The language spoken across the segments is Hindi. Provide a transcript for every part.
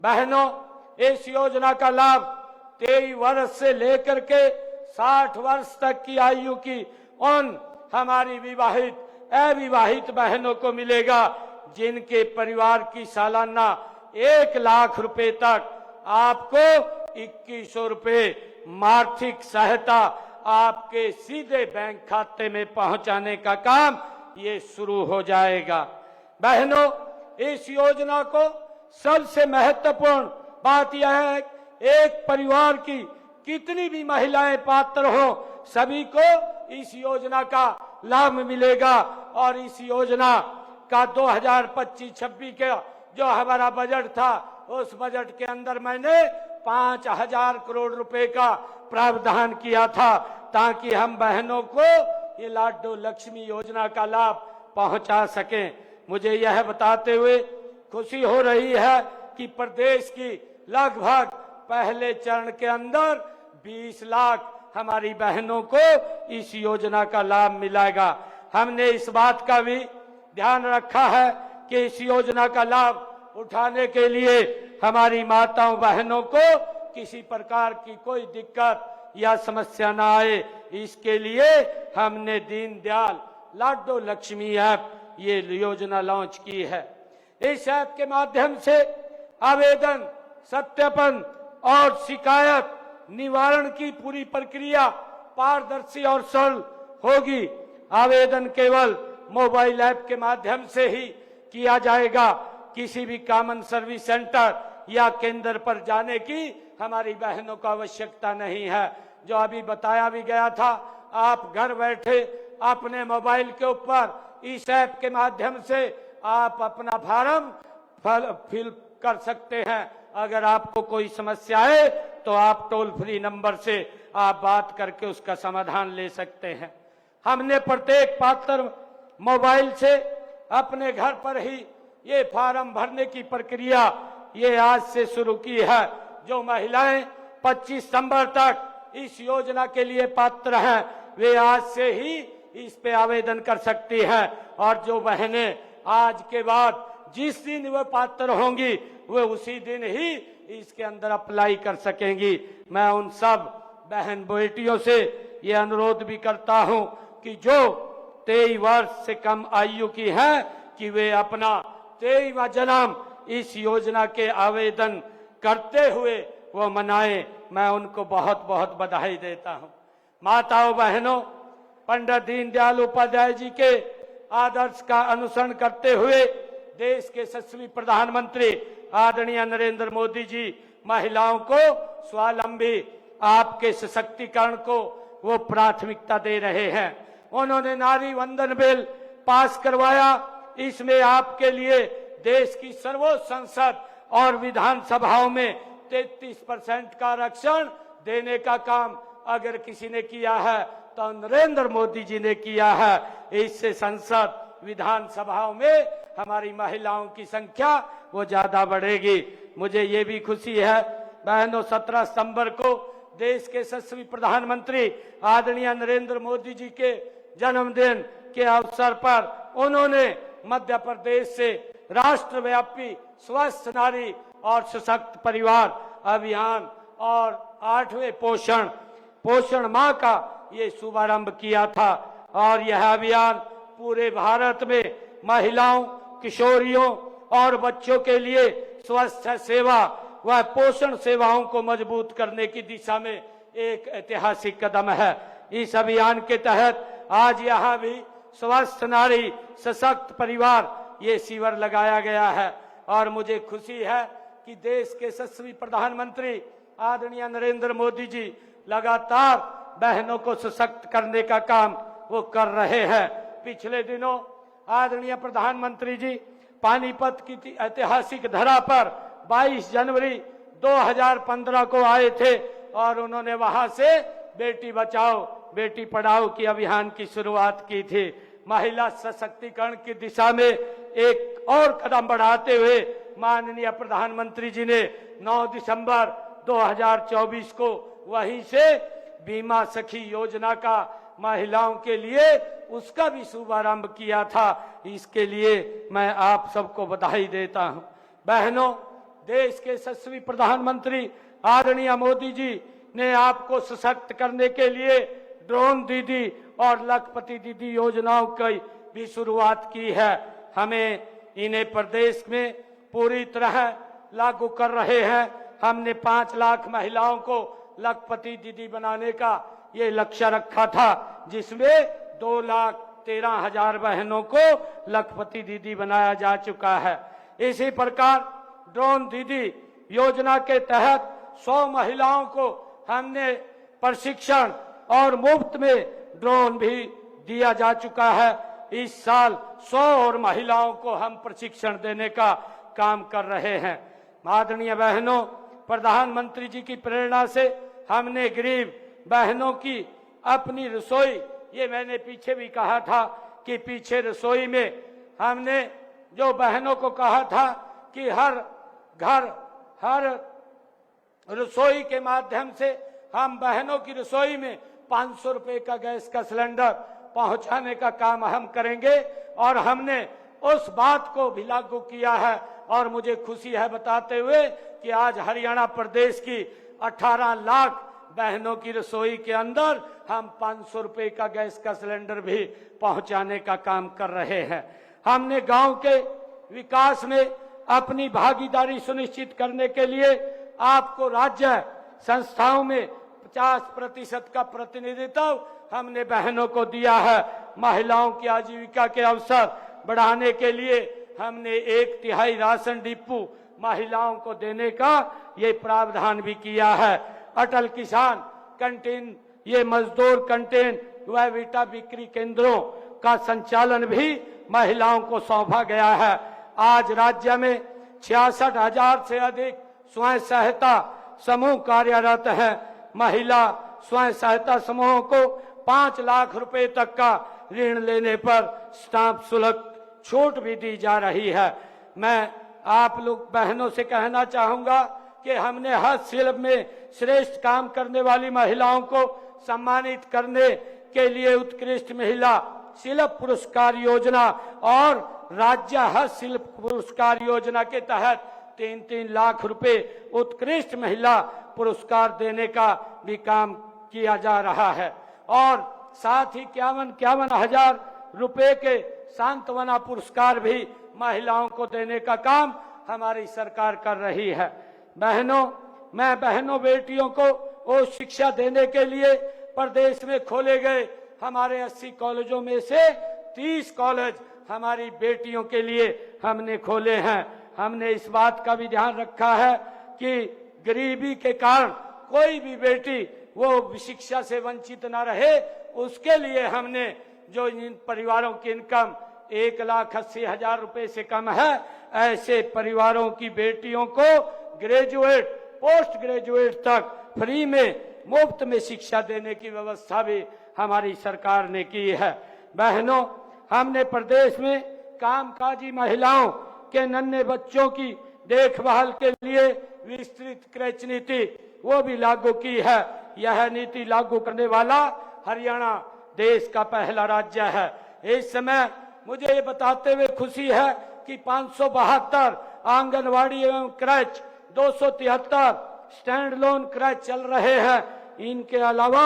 बहनों, इस योजना का लाभ 23 वर्ष से लेकर के 60 वर्ष तक की आयु की उन हमारी विवाहित अविवाहित बहनों को मिलेगा जिनके परिवार की सालाना 1 लाख रुपए तक आपको 2100 रुपए आर्थिक सहायता आपके सीधे बैंक खाते में पहुंचाने का काम ये शुरू हो जाएगा। बहनों, इस योजना को सबसे महत्वपूर्ण बात यह है, एक परिवार की कितनी भी महिलाएं पात्र हो, सभी को इस योजना का लाभ मिलेगा। और इस योजना का 2025-26 का जो हमारा बजट था, उस बजट के अंदर मैंने 5000 करोड़ रुपए का प्रावधान किया था ताकि हम बहनों को ये लाडो लक्ष्मी योजना का लाभ पहुंचा सकें। मुझे यह बताते हुए खुशी हो रही है कि प्रदेश की लगभग पहले चरण के अंदर 20 लाख हमारी बहनों को इस योजना का लाभ मिलेगा। हमने इस बात का भी ध्यान रखा है कि इस योजना का लाभ उठाने के लिए हमारी माताओं बहनों को किसी प्रकार की कोई दिक्कत या समस्या ना आए, इसके लिए हमने दीनदयाल लाडो लक्ष्मी ऐप ये योजना लॉन्च की है। इस ऐप के माध्यम से आवेदन, सत्यापन और शिकायत निवारण की पूरी प्रक्रिया पारदर्शी और सरल होगी। आवेदन केवल मोबाइल ऐप के माध्यम से ही किया जाएगा। किसी भी कॉमन सर्विस सेंटर या केंद्र पर जाने की हमारी बहनों को आवश्यकता नहीं है। जो अभी बताया भी गया था, आप घर बैठे अपने मोबाइल के ऊपर इस ऐप के माध्यम से आप अपना फॉर्म फिल कर सकते हैं। अगर आपको कोई समस्या है तो आप टोल फ्री नंबर से आप बात करके उसका समाधान ले सकते हैं। हमने प्रत्येक पात्र मोबाइल से अपने घर पर ही ये फॉर्म भरने की प्रक्रिया ये आज से शुरू की है। जो महिलाएं 25 सितंबर तक इस योजना के लिए पात्र हैं, वे आज से ही इस पे आवेदन कर सकती हैं। और जो बहनें आज के बाद जिस दिन वे पात्र होंगी, वे उसी दिन ही इसके अंदर अप्लाई कर सकेंगी। मैं उन सब बहन बेटियों से ये अनुरोध भी करता हूं कि जो 23 वर्ष से कम आयु की हैं कि वे अपना 23वां जन्म इस योजना के आवेदन करते हुए वो मनाएं। मैं उनको बहुत बहुत बधाई देता हूं। माताओं बहनों, पंडित दीनदयाल उपाध्याय जी के आदर्श का अनुसरण करते हुए देश के यशस्वी प्रधानमंत्री आदरणीय नरेंद्र मोदी जी महिलाओं को स्वावलंबी, आपके सशक्तिकरण को वो प्राथमिकता दे रहे हैं। उन्होंने नारी वंदन बिल पास करवाया। इसमें आपके लिए देश की सर्वोच्च संसद और विधानसभाओं में 33% का आरक्षण देने का काम अगर किसी ने किया है तो नरेंद्र मोदी जी ने किया है। इससे संसद विधानसभाओं में हमारी महिलाओं की संख्या वो ज्यादा बढ़ेगी। मुझे ये भी खुशी है बहनों, 17 सितंबर को देश के यशस्वी प्रधानमंत्री आदरणीय नरेंद्र मोदी जी के जन्मदिन के अवसर पर उन्होंने मध्य प्रदेश से राष्ट्रव्यापी स्वस्थ नारी और सशक्त परिवार अभियान और 8वें पोषण माह का ये शुभारंभ किया था। और यह अभियान पूरे भारत में महिलाओं, किशोरियों और बच्चों के लिए स्वास्थ्य सेवा व पोषण सेवाओं को मजबूत करने की दिशा में एक ऐतिहासिक कदम है। इस अभियान के तहत आज यहाँ भी स्वस्थ नारी सशक्त परिवार ये शिविर लगाया गया है। और मुझे खुशी है कि देश के यशस्वी प्रधानमंत्री आदरणीय नरेंद्र मोदी जी लगातार बहनों को सशक्त करने का काम वो कर रहे हैं। पिछले दिनों आदरणीय प्रधानमंत्री जी पानीपत की ऐतिहासिक धरा पर 22 जनवरी 2015 को आए थे और उन्होंने वहां से बेटी बचाओ बेटी पढ़ाओ की अभियान की शुरुआत की थी। महिला सशक्तिकरण की दिशा में एक और कदम बढ़ाते हुए माननीय प्रधानमंत्री जी ने 9 दिसंबर 2024 को वहीं से बीमा सखी योजना का महिलाओं के लिए उसका भी शुभारंभ किया था। इसके लिए मैं आप सबको बधाई देता हूं। बहनों, देश के यशस्वी प्रधानमंत्री आदरणीय मोदी जी ने आपको सशक्त करने के लिए ड्रोन दीदी और लखपति दीदी योजनाओं की भी शुरुआत की है। हमें इन्हें प्रदेश में पूरी तरह लागू कर रहे हैं। हमने 5 लाख महिलाओं को लखपति दीदी बनाने का ये लक्ष्य रखा था, जिसमें 2,13,000 बहनों को लखपति दीदी बनाया जा चुका है। इसी प्रकार ड्रोन दीदी योजना के तहत 100 महिलाओं को हमने प्रशिक्षण और मुफ्त में ड्रोन भी दिया जा चुका है। इस साल 100 और महिलाओं को हम प्रशिक्षण देने का काम कर रहे हैं। आदरणीय बहनों, प्रधानमंत्री जी की प्रेरणा से हमने गरीब बहनों की अपनी रसोई, ये मैंने पीछे भी कहा था कि पीछे रसोई में हमने जो बहनों को कहा था कि हर घर हर रसोई के माध्यम से हम बहनों की रसोई में 500 रुपए का गैस का सिलेंडर पहुंचाने का काम हम करेंगे, और हमने उस बात को भी लागू किया है। और मुझे खुशी है बताते हुए कि आज हरियाणा प्रदेश की 18 लाख बहनों की रसोई के अंदर हम 500 रुपए का गैस का सिलेंडर भी पहुंचाने का काम कर रहे हैं। हमने गांव के विकास में अपनी भागीदारी सुनिश्चित करने के लिए आपको राज्य संस्थाओं में 50% का प्रतिनिधित्व हमने बहनों को दिया है। महिलाओं की आजीविका के अवसर बढ़ाने के लिए हमने 1/3 राशन डिपो महिलाओं को देने का ये प्रावधान भी किया है। अटल किसान कैंटीन, ये मजदूर कैंटीन व वीटा बिक्री केंद्रों का संचालन भी महिलाओं को सौंपा गया है। आज राज्य में 66,000 से अधिक स्वयं सहायता समूह कार्यरत हैं। महिला स्वयं सहायता समूहों को 5 लाख रुपए तक का ऋण लेने पर स्टाम्प शुल्क छूट भी दी जा रही है। मैं आप लोग बहनों से कहना चाहूंगा कि हमने हस्तशिल्प में श्रेष्ठ काम करने वाली महिलाओं को सम्मानित करने के लिए उत्कृष्ट महिला शिल्प पुरस्कार योजना और राज्य हस्तशिल्प पुरस्कार योजना के तहत 3-3 लाख रुपए उत्कृष्ट महिला पुरस्कार देने का भी काम किया जा रहा है। और साथ ही 51 हजार रुपए के सांत्वना पुरस्कार भी महिलाओं को देने का काम हमारी सरकार कर रही है। बहनों, मैं बहनों बेटियों को वो शिक्षा देने के लिए प्रदेश में खोले गए हमारे 80 कॉलेजों में से 30 कॉलेज हमारी बेटियों के लिए हमने खोले हैं। हमने इस बात का भी ध्यान रखा है कि गरीबी के कारण कोई भी बेटी वो शिक्षा से वंचित न रहे। उसके लिए हमने जो इन परिवारों की इनकम 1,80,000 रुपए से कम है, ऐसे परिवारों की बेटियों को ग्रेजुएट, पोस्ट ग्रेजुएट तक फ्री में मुफ्त में शिक्षा देने की व्यवस्था भी हमारी सरकार ने की है। बहनों, हमने प्रदेश में कामकाजी महिलाओं के नन्हे बच्चों की देखभाल के लिए विस्तृत क्रच नीति वो भी लागू की है। यह नीति लागू करने वाला हरियाणा देश का पहला राज्य है। इस समय मुझे ये बताते हुए खुशी है कि 572 आंगनवाड़ी एवं क्रच, 273 स्टैंड लोन क्रच चल रहे हैं। इनके अलावा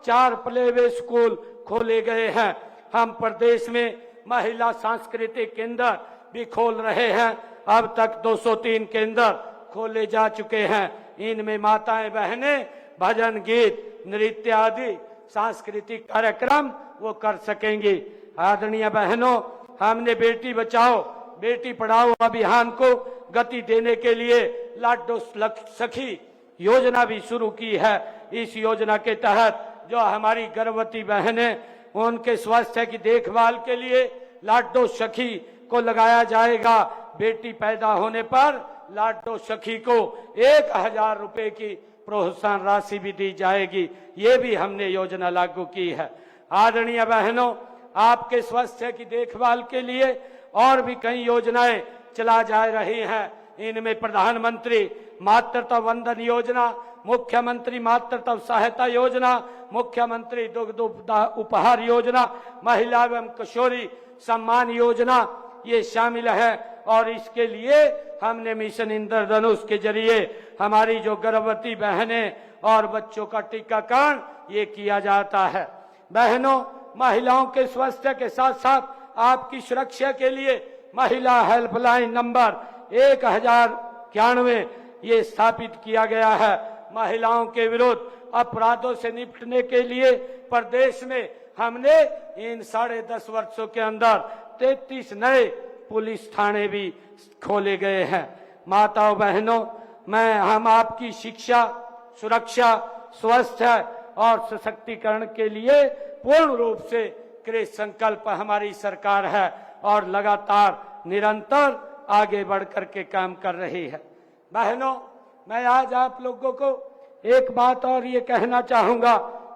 4 प्लेवे स्कूल खोले गए हैं। हम प्रदेश में महिला सांस्कृतिक केंद्र भी खोल रहे हैं। अब तक 203 केंद्र खोले जा चुके हैं। इनमें माताएं बहनें भजन, गीत, नृत्य आदि सांस्कृतिक कार्यक्रम वो कर सकेंगी। आदरणीय बहनों, हमने बेटी बचाओ बेटी पढ़ाओ अभियान को गति देने के लिए लाडो सखी योजना भी शुरू की है। इस योजना के तहत जो हमारी गर्भवती बहनें, उनके स्वास्थ्य की देखभाल के लिए लाडो सखी को लगाया जाएगा। बेटी पैदा होने पर लाडो सखी को 1,000 रुपए की प्रोत्साहन राशि भी दी जाएगी। ये भी हमने योजना लागू की है। आदरणीय बहनों, आपके स्वास्थ्य की देखभाल के लिए और भी कई योजनाएं चला जा रही हैं। इनमें प्रधानमंत्री मातृत्व वंदन योजना, मुख्यमंत्री मातृत्व सहायता योजना, मुख्यमंत्री दुग्ध उपहार योजना, महिला एवं किशोरी सम्मान योजना ये शामिल है। और इसके लिए हमने मिशन इंद्रधनुष के जरिए हमारी जो गर्भवती बहनें और बच्चों का टीकाकरण ये किया जाता है। बहनों, महिलाओं के स्वास्थ्य के साथ साथ आपकी सुरक्षा के लिए महिला हेल्पलाइन नंबर 1091 ये स्थापित किया गया है। महिलाओं के विरुद्ध अपराधों से निपटने के लिए प्रदेश में हमने इन 10.5 वर्षों के अंदर 33 नए पुलिस थाने भी खोले गए हैं। माताओं बहनों, हम आपकी शिक्षा, सुरक्षा, स्वास्थ्य और सशक्तिकरण के लिए पूर्ण रूप से कृत संकल्प हमारी सरकार है और लगातार निरंतर आगे बढ़ करके काम कर रही है। बहनों, मैं आज आप लोगों को एक बात और ये कहना चाहूंगा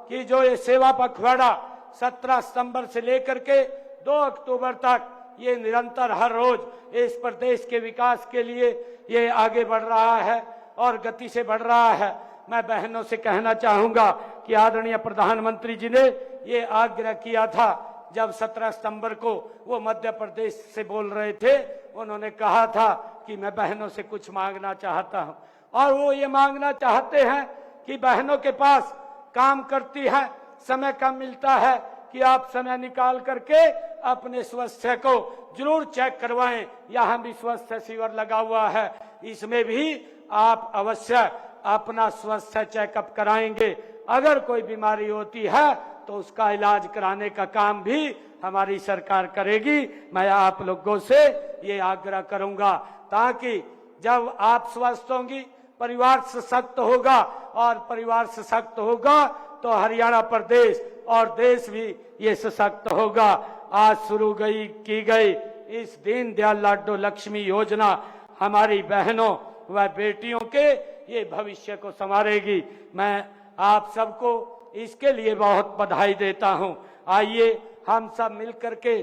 कि जो ये सेवा पखवाड़ा 17 सितंबर से लेकर के 2 अक्टूबर तक ये निरंतर हर रोज इस प्रदेश के विकास के लिए ये आगे बढ़ रहा है और गति से बढ़ रहा है। मैं बहनों से कहना चाहूंगा कि आदरणीय प्रधानमंत्री जी ने ये आग्रह किया था जब 17 सितंबर को वो मध्य प्रदेश से बोल रहे थे, उन्होंने कहा था कि मैं बहनों से कुछ मांगना चाहता हूं और वो ये मांगना चाहते हैं कि बहनों के पास काम करती है, समय कम मिलता है कि आप समय निकाल करके अपने स्वास्थ्य को जरूर चेक करवाएं। यहाँ भी स्वास्थ्य शिविर लगा हुआ है, इसमें भी आप अवश्य अपना स्वास्थ्य चेकअप कराएंगे। अगर कोई बीमारी होती है तो उसका इलाज कराने का काम भी हमारी सरकार करेगी। मैं आप लोगों से ये आग्रह करूंगा ताकि जब आप स्वस्थ होंगी, परिवार सशक्त होगा और परिवार सशक्त होगा तो हरियाणा प्रदेश और देश भी ये सशक्त होगा। आज शुरू की गई इस दीनदयाल लाडो लक्ष्मी योजना हमारी बहनों व बेटियों के ये भविष्य को संवारेगी। मैं आप सबको इसके लिए बहुत बधाई देता हूं। आइए हम सब मिलकर के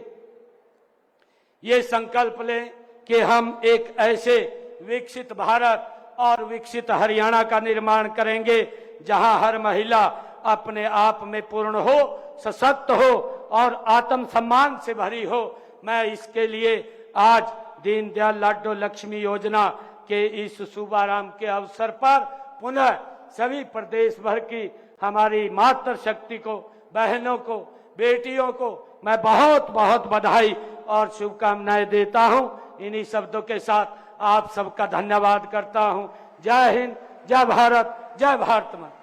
ये संकल्प लें कि हम एक ऐसे विकसित भारत और विकसित हरियाणा का निर्माण करेंगे जहां हर महिला अपने आप में पूर्ण हो, सशक्त हो और आत्मसम्मान से भरी हो। मैं इसके लिए आज दीनदयाल लाडो लक्ष्मी योजना के इस शुभारंभ के अवसर पर पुनः सभी प्रदेश भर की हमारी मातृशक्ति को, बहनों को, बेटियों को मैं बहुत बहुत बधाई और शुभकामनाएं देता हूं। इन्हीं शब्दों के साथ आप सबका धन्यवाद करता हूं। जय हिंद, जय भारत, जय भारत माता।